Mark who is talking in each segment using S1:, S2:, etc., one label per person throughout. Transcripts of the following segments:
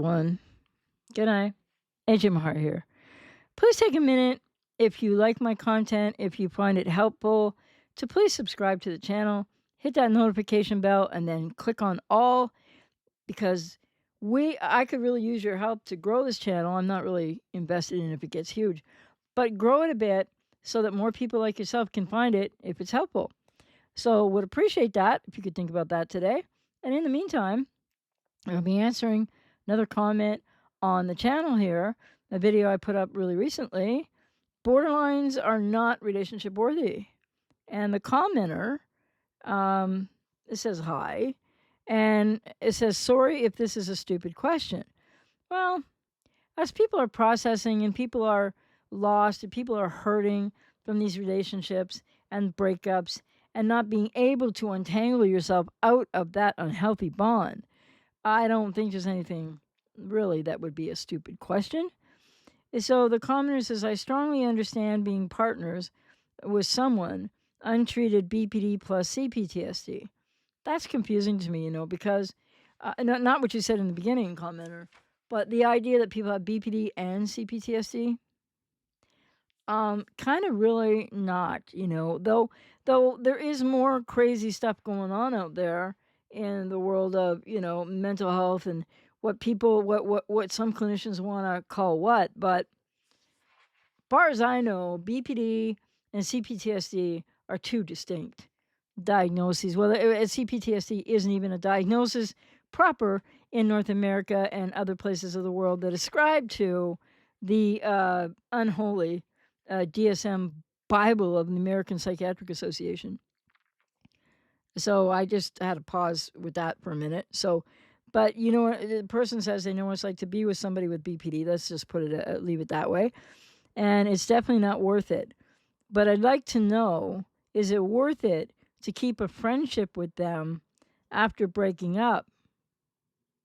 S1: One. Good night. AJ Mahar here. Please take a minute if you like my content, if you find it helpful, to please subscribe to the channel, hit that notification bell, and then click on all because I could really use your help to grow this channel. I'm not really invested in if it gets huge, but grow it a bit so that more people like yourself can find it if it's helpful. So would appreciate that if you could think about that today. And in the meantime, I'll be answering another comment on the channel here, a video I put up really recently. Borderlines are not relationship worthy. And the commenter, it says hi, and it says, sorry if this is a stupid question. Well, as people are processing and people are lost and people are hurting from these relationships and breakups and not being able to untangle yourself out of that unhealthy bond, I don't think there's anything really that would be a stupid question. So the commenter says, I strongly understand being partners with someone untreated BPD plus CPTSD. That's confusing to me, because not what you said in the beginning, commenter, but the idea that people have BPD and CPTSD, kind of really not, though there is more crazy stuff going on out there in the world of, mental health and what some clinicians want to call what. But far as I know, BPD and CPTSD are two distinct diagnoses. Well, CPTSD isn't even a diagnosis proper in North America and other places of the world that ascribe to the unholy DSM Bible of the American Psychiatric Association. So I just had to pause with that for a minute. So, but the person says they know what it's like to be with somebody with BPD. Let's just leave it that way. And it's definitely not worth it. But I'd like to know, is it worth it to keep a friendship with them after breaking up?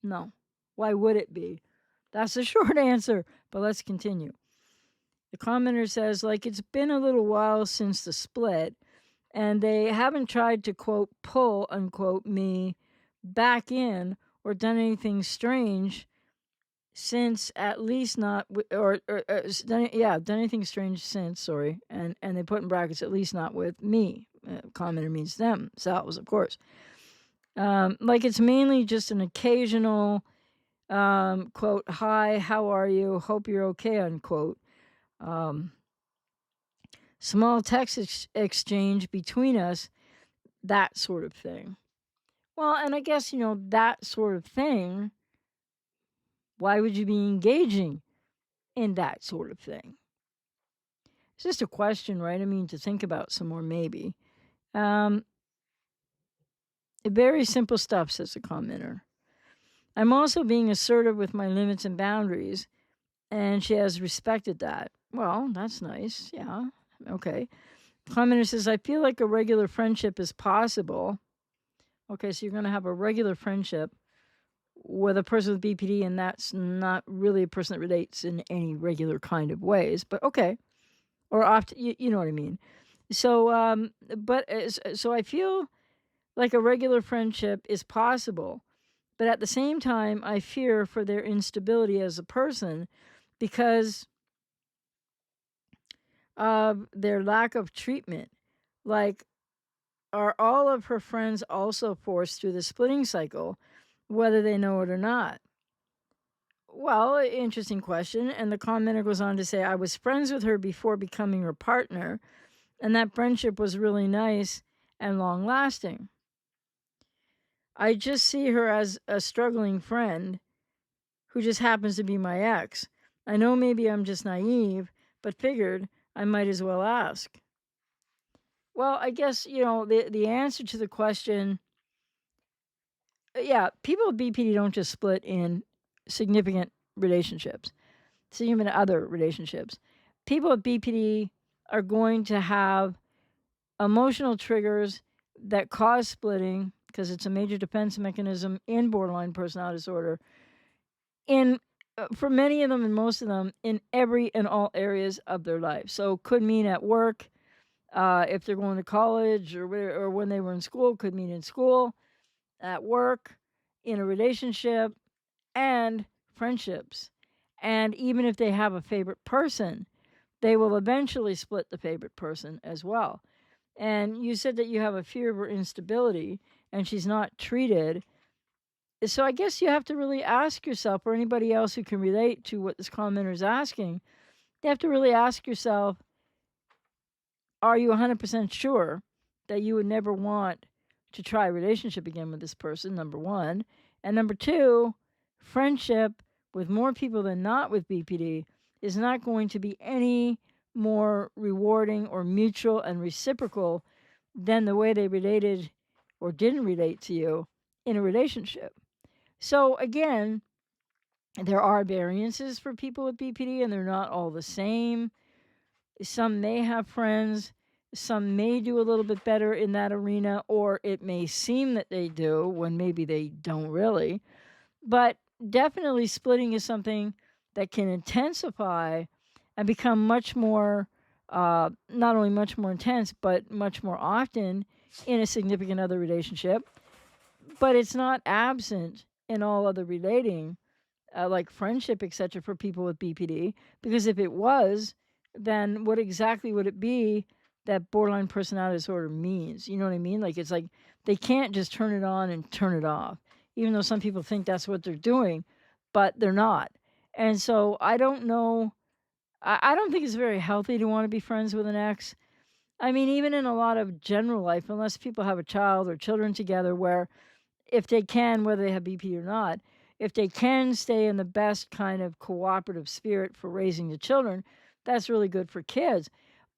S1: No. Why would it be? That's the short answer, but let's continue. The commenter says, it's been a little while since the split, and they haven't tried to, quote, pull, unquote, me back in or done anything strange since, at least not, done anything strange since, sorry, and they put in brackets, at least not with me. Commenter means themselves, of course. It's mainly just an occasional, quote, hi, how are you, hope you're okay, unquote. Small text exchange between us, that sort of thing. Well, and I guess, that sort of thing, why would you be engaging in that sort of thing? It's just a question, right? I mean, to think about some more, maybe. Very simple stuff, says the commenter. I'm also being assertive with my limits and boundaries, and she has respected that. Well, that's nice. Yeah. Okay. Commenter says, I feel like a regular friendship is possible. Okay, so you're going to have a regular friendship with a person with BPD, and that's not really a person that relates in any regular kind of ways, but okay. Or often, you know what I mean. So, so I feel like a regular friendship is possible, but at the same time, I fear for their instability as a person because of their lack of treatment. Are all of her friends also forced through the splitting cycle, whether they know it or not? Well, interesting question. And the commenter goes on to say, I was friends with her before becoming her partner, and that friendship was really nice and long-lasting. I just see her as a struggling friend who just happens to be my ex. I know maybe I'm just naive, but figured I might as well ask. Well, I guess, the answer to the question, people with BPD don't just split in significant relationships, even other relationships. People with BPD are going to have emotional triggers that cause splitting because it's a major defense mechanism in borderline personality disorder. For many of them and most of them, in every and all areas of their life. So could mean at work, if they're going to college or when they were in school, could mean in school, at work, in a relationship, and friendships. And even if they have a favorite person, they will eventually split the favorite person as well. And you said that you have a fear of her instability and she's not treated. So I guess you have to really ask yourself, or anybody else who can relate to what this commenter is asking, you have to really ask yourself, are you 100% sure that you would never want to try a relationship again with this person, number one? And number two, friendship with more people than not with BPD is not going to be any more rewarding or mutual and reciprocal than the way they related or didn't relate to you in a relationship. So again, there are variances for people with BPD and they're not all the same. Some may have friends, some may do a little bit better in that arena, or it may seem that they do when maybe they don't really. But definitely splitting is something that can intensify and become much more, not only much more intense, but much more often in a significant other relationship. But it's not absent in all other relating, like friendship, etc., for people with BPD. Because if it was, then what exactly would it be that borderline personality disorder means? You know what I mean? Like it's like they can't just turn it on and turn it off, even though some people think that's what they're doing, but they're not. And so I don't know. I don't think it's very healthy to want to be friends with an ex. I mean, even in a lot of general life, unless people have a child or children together, where if they can, whether they have BP or not, if they can stay in the best kind of cooperative spirit for raising the children, that's really good for kids.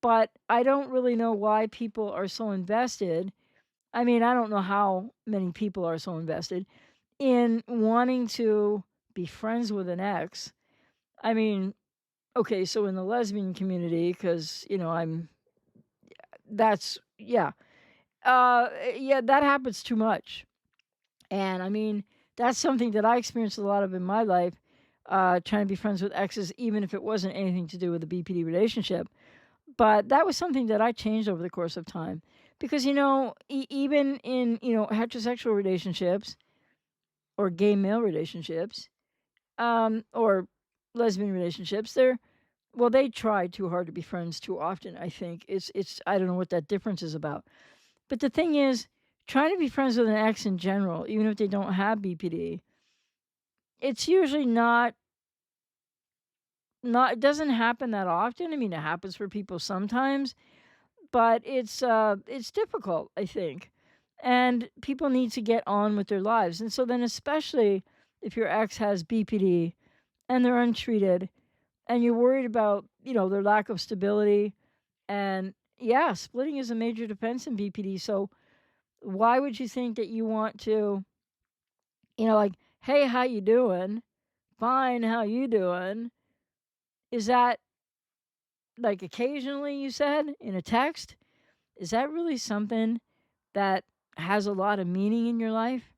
S1: But I don't really know why people are so invested. I mean, I don't know how many people are so invested in wanting to be friends with an ex. I mean, okay, so in the lesbian community, because, yeah. Yeah, that happens too much. And I mean, that's something that I experienced a lot of in my life, trying to be friends with exes, even if it wasn't anything to do with a BPD relationship. But that was something that I changed over the course of time. Because, even in, heterosexual relationships or gay male relationships, or lesbian relationships, they try too hard to be friends too often, I think. I don't know what that difference is about. But the thing is, trying to be friends with an ex in general, even if they don't have BPD, it's usually not it doesn't happen that often. I mean, it happens for people sometimes, but it's difficult, I think. And people need to get on with their lives. And so then especially if your ex has BPD and they're untreated and you're worried about, their lack of stability, and yeah, splitting is a major defense in BPD. So why would you think that you want to, like, hey, how you doing? Fine, how you doing? Is that like occasionally you said in a text? Is that really something that has a lot of meaning in your life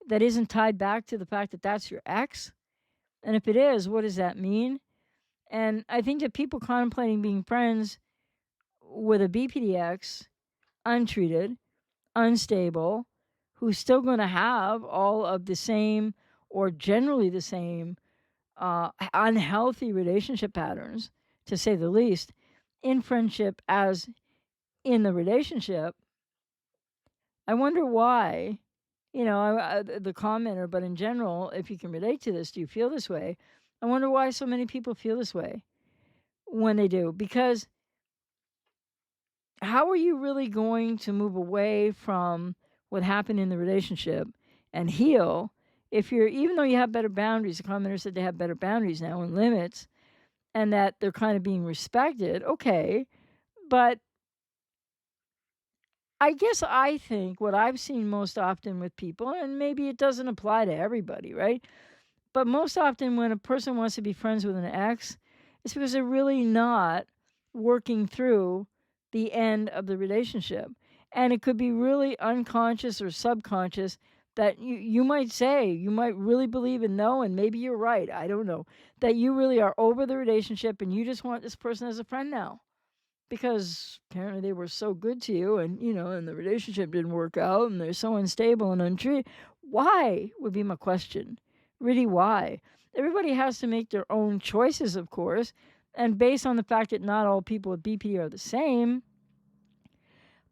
S1: that isn't tied back to the fact that that's your ex? And if it is, what does that mean? And I think that people contemplating being friends with a BPD ex, untreated, unstable, who's still going to have all of the same or generally the same unhealthy relationship patterns, to say the least, in friendship as in the relationship. I wonder why, the commenter, but in general, if you can relate to this, do you feel this way? I wonder why so many people feel this way when they do. Because how are you really going to move away from what happened in the relationship and heal if even though you have better boundaries? The commenter said they have better boundaries now and limits, and that they're kind of being respected. Okay. But I think what I've seen most often with people, and maybe it doesn't apply to everybody, right? But most often when a person wants to be friends with an ex, it's because they're really not working through the end of the relationship. And it could be really unconscious or subconscious that you might say, you might really believe and know, and maybe you're right, I don't know, that you really are over the relationship and you just want this person as a friend now because apparently they were so good to you, and and the relationship didn't work out and they're so unstable and untreated. Why would be my question. Really, why? everybody has to make their own choices, of course, and based on the fact that not all people with BPD are the same.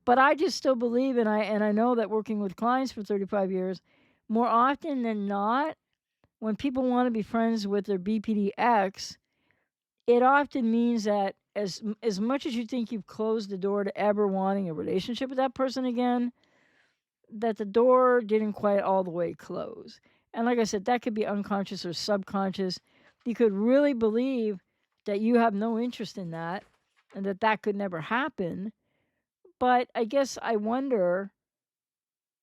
S1: But I just still believe, and I know that working with clients for 35 years, more often than not, when people want to be friends with their BPD ex, it often means that as much as you think you've closed the door to ever wanting a relationship with that person again, that the door didn't quite all the way close. And like I said, that could be unconscious or subconscious. You could really believe that you have no interest in that and that that could never happen. But I guess I wonder,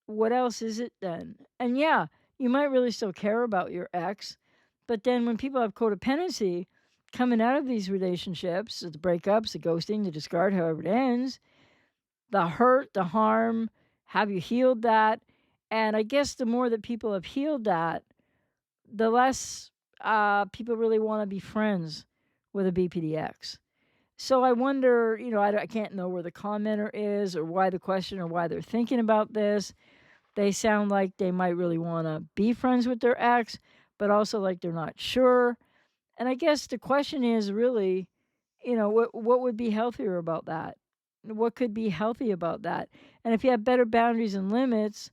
S1: what else is it then? And yeah, you might really still care about your ex, but then when people have codependency coming out of these relationships, the breakups, the ghosting, the discard, however it ends, the hurt, the harm, have you healed that? And I guess the more that people have healed that, the less people really want to be friends with a BPDX. So I wonder, I can't know where the commenter is or why the question or why they're thinking about this. They sound like they might really want to be friends with their ex, but also like they're not sure. And I guess the question is really, what would be healthier about that? What could be healthy about that? And if you have better boundaries and limits,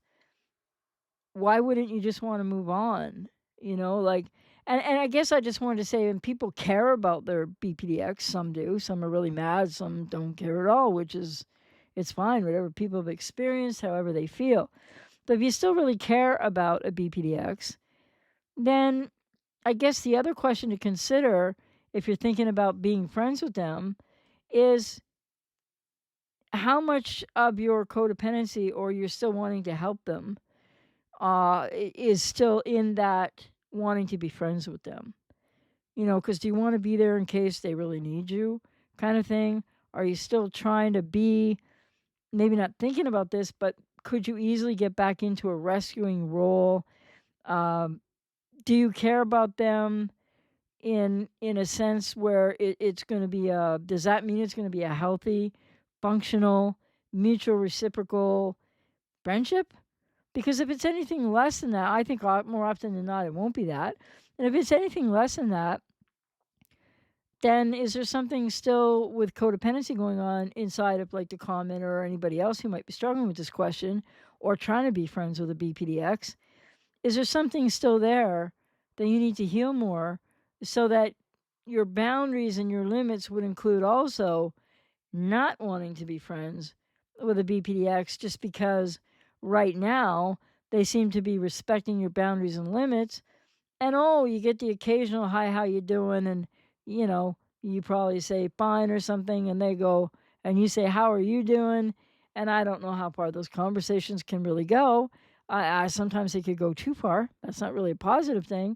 S1: why wouldn't you just want to move on? Like, and I guess I just wanted to say, when people care about their BPDX, some do, some are really mad, some don't care at all, which is, it's fine, whatever people have experienced, however they feel. But if you still really care about a BPDX, then I guess the other question to consider, if you're thinking about being friends with them, is how much of your codependency, or you're still wanting to help them, is still in that wanting to be friends with them. Because do you want to be there in case they really need you, kind of thing? Are you still trying to be, maybe not thinking about this, but could you easily get back into a rescuing role? Um, do you care about them in a sense where it's going to be a, does that mean it's going to be a healthy, functional, mutual reciprocal friendship? Because if it's anything less than that, I think more often than not it won't be that. And if it's anything less than that, then is there something still with codependency going on inside of like the commenter or anybody else who might be struggling with this question or trying to be friends with a BPDX? Is there something still there that you need to heal more so that your boundaries and your limits would include also not wanting to be friends with a BPDX just because right now they seem to be respecting your boundaries and limits? And oh, you get the occasional hi, how you doing? And you probably say fine or something, and they go, and you say, how are you doing? And I don't know how far those conversations can really go. I sometimes they could go too far. That's not really a positive thing.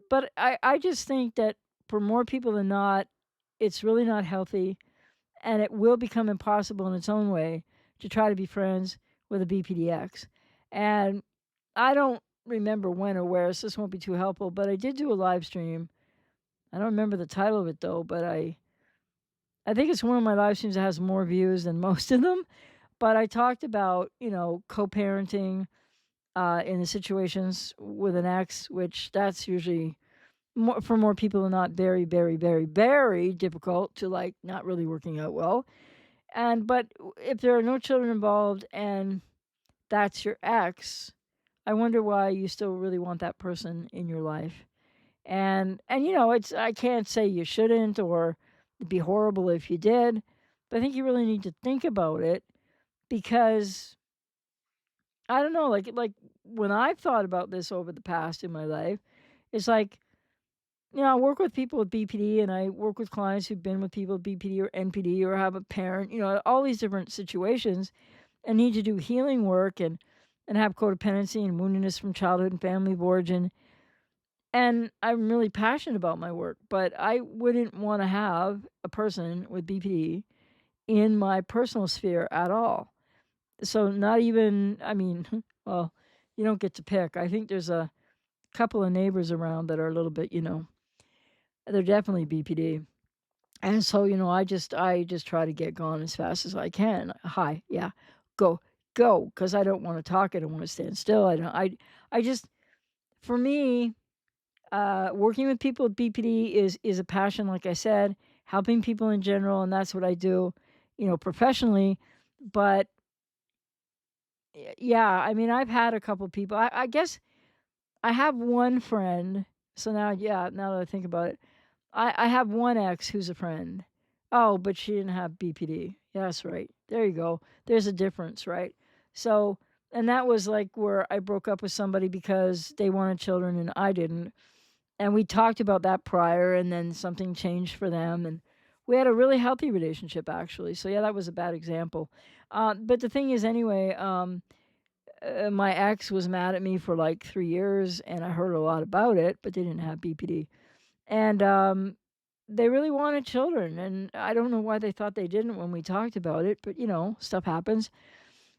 S1: But I just think that for more people than not, it's really not healthy, and it will become impossible in its own way to try to be friends with a BPDX. And I don't remember when or where, so this won't be too helpful, but I did do a live stream. I don't remember the title of it though, but I think it's one of my live streams that has more views than most of them. But I talked about, co-parenting in the situations with an ex, which that's usually more, for more people than not, very, very, very, very difficult to like not really working out well. But if there are no children involved and that's your ex, I wonder why you still really want that person in your life. And it's, I can't say you shouldn't or it'd be horrible if you did, but I think you really need to think about it because I don't know, like when I've thought about this over the past in my life, it's like, I work with people with BPD and I work with clients who've been with people with BPD or NPD or have a parent, all these different situations and need to do healing work and have codependency and woundedness from childhood and family of origin. And I'm really passionate about my work, but I wouldn't want to have a person with BPD in my personal sphere at all. So not even, I mean, well, you don't get to pick. I think there's a couple of neighbors around that are a little bit, they're definitely BPD. And so, I just try to get gone as fast as I can. Hi, yeah, go, go, because I don't want to talk. I don't want to stand still. I don't. I just, for me, Working with people with BPD is a passion, like I said, helping people in general, and that's what I do, professionally. But yeah, I mean, I've had a couple people. I guess I have one friend. So now, yeah, now that I think about it, I have one ex who's a friend. Oh, but she didn't have BPD. Yeah, that's right. There you go. There's a difference, right? So, and that was like where I broke up with somebody because they wanted children and I didn't. And we talked about that prior, and then something changed for them. And we had a really healthy relationship, actually. So, yeah, that was a bad example. But the thing is, anyway, my ex was mad at me for like 3 years, and I heard a lot about it, but they didn't have BPD. And they really wanted children, and I don't know why they thought they didn't when we talked about it, but stuff happens.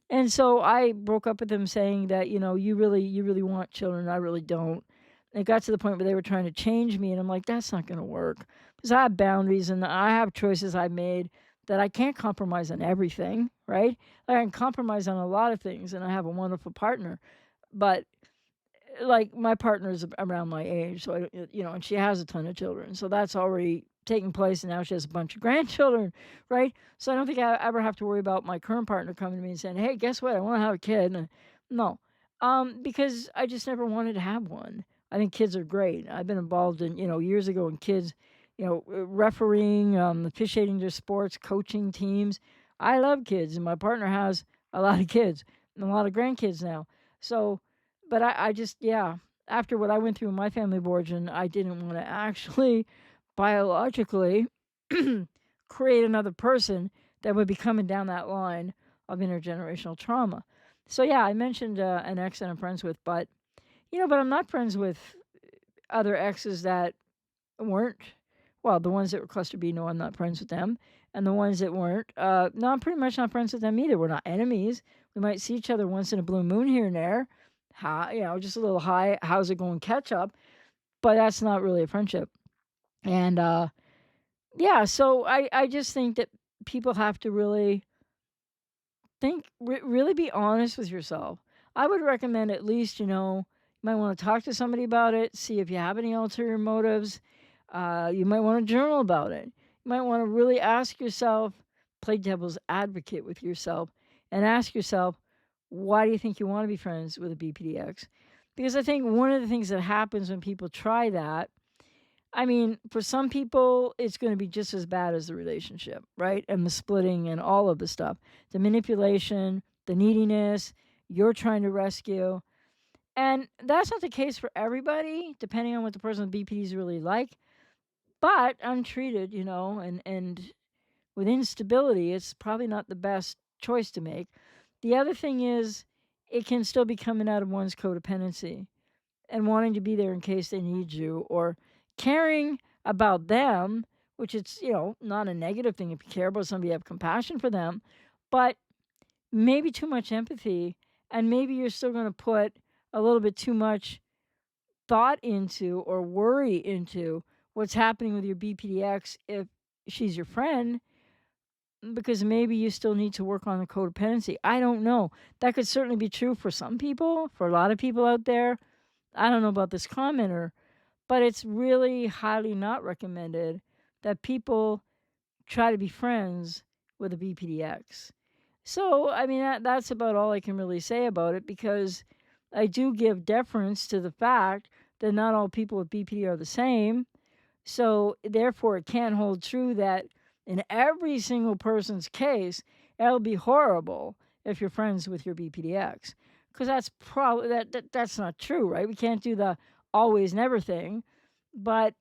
S1: And so I broke up with them saying that, you really want children, I really don't. And it got to the point where they were trying to change me, and I'm like, that's not going to work because I have boundaries and I have choices I've made that I can't compromise on everything, right? I can compromise on a lot of things, and I have a wonderful partner, but like my partner's around my age, so and she has a ton of children, so that's already taking place, and now she has a bunch of grandchildren, right? So I don't think I ever have to worry about my current partner coming to me and saying, "Hey, guess what? I want to have a kid." No, because I just never wanted to have one. I think kids are great. I've been involved in years ago in kids, refereeing, officiating their sports, coaching teams. I love kids, and my partner has a lot of kids and a lot of grandkids now. So but I just yeah, after what I went through in my family of origin, I didn't want to actually biologically create another person that would be coming down that line of intergenerational trauma. So yeah, I mentioned an ex that I'm friends with, but but I'm not friends with other exes that weren't. Well, the ones that were cluster B, no, I'm not friends with them, and the ones that weren't, no, I'm pretty much not friends with them either. We're not enemies. We might see each other once in a blue moon here and there. Hi, just a little hi, how's it going, catch up, but that's not really a friendship. And yeah, so I just think that people have to really really be honest with yourself. I would recommend at least, you might want to talk to somebody about it, see if you have any ulterior motives. You might want to journal about it. You might want to really ask yourself, play devil's advocate with yourself, and ask yourself, why do you think you want to be friends with a BPDX? Because I think one of the things that happens when people try that, I mean, for some people, it's going to be just as bad as the relationship, right? And the splitting and all of the stuff, the manipulation, the neediness, you're trying to rescue. And that's not the case for everybody, depending on what the person with BPD is really like. But untreated, and with instability, it's probably not the best choice to make. The other thing is, it can still be coming out of one's codependency and wanting to be there in case they need you, or caring about them, which it's, not a negative thing if you care about somebody, you have compassion for them, but maybe too much empathy, and maybe you're still going to put a little bit too much thought into or worry into what's happening with your BPDX if she's your friend, because maybe you still need to work on the codependency. I don't know. That could certainly be true for some people, for a lot of people out there. I don't know about this commenter, but it's really highly not recommended that people try to be friends with a BPDX. So, I mean, that's about all I can really say about it, because I do give deference to the fact that not all people with BPD are the same. So, therefore, it can't hold true that in every single person's case, it'll be horrible if you're friends with your BPDX. Because that's probably that's not true, right? We can't do the always never thing. But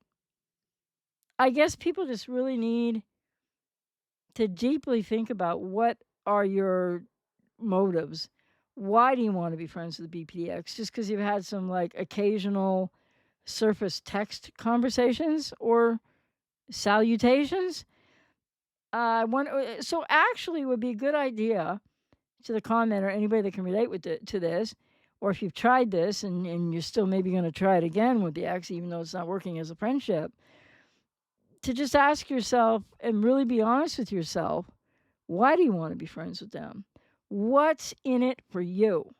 S1: I guess people just really need to deeply think about what are your motives. Why do you want to be friends with the BPDX? Just because you've had some like occasional surface text conversations or salutations? So actually, it would be a good idea to the commenter, anybody that can relate to this, or if you've tried this and you're still maybe going to try it again with the ex, even though it's not working as a friendship, to just ask yourself and really be honest with yourself, why do you want to be friends with them? What's in it for you?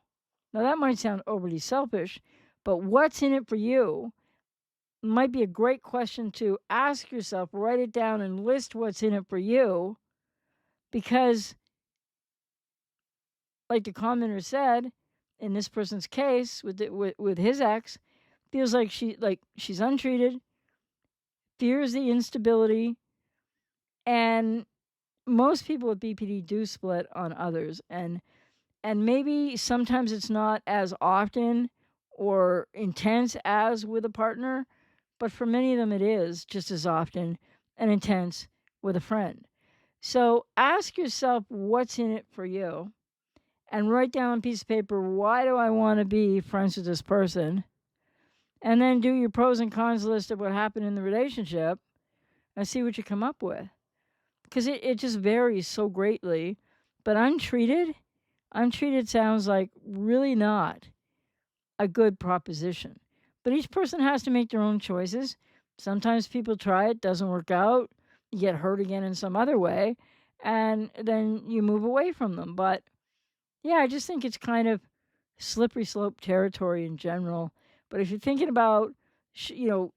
S1: Now, that might sound overly selfish, but what's in it for you? might be a great question to ask yourself, write it down and list what's in it for you because like the commenter said, in this person's case with his ex, feels like she's untreated, fears the instability, and most people with BPD do split on others, and maybe sometimes it's not as often or intense as with a partner, but for many of them it is just as often and intense with a friend. So ask yourself what's in it for you and write down on a piece of paper, why do I want to be friends with this person? And then do your pros and cons list of what happened in the relationship and see what you come up with. Because it just varies so greatly. But untreated sounds like really not a good proposition. But each person has to make their own choices. Sometimes people try it, doesn't work out, you get hurt again in some other way, and then you move away from them. But yeah, I just think it's kind of slippery slope territory in general. But if you're thinking about, do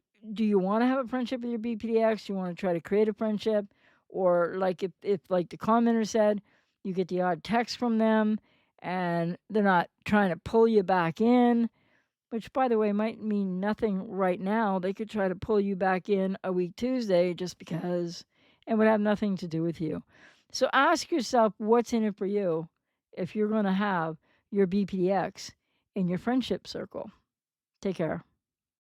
S1: you want to have a friendship with your BPDX? Do you want to try to create a friendship? Or like if like the commenter said, you get the odd text from them and they're not trying to pull you back in, which by the way might mean nothing right now. They could try to pull you back in a week Tuesday just because and would have nothing to do with you. So ask yourself what's in it for you if you're going to have your BPDX in your friendship circle. Take care.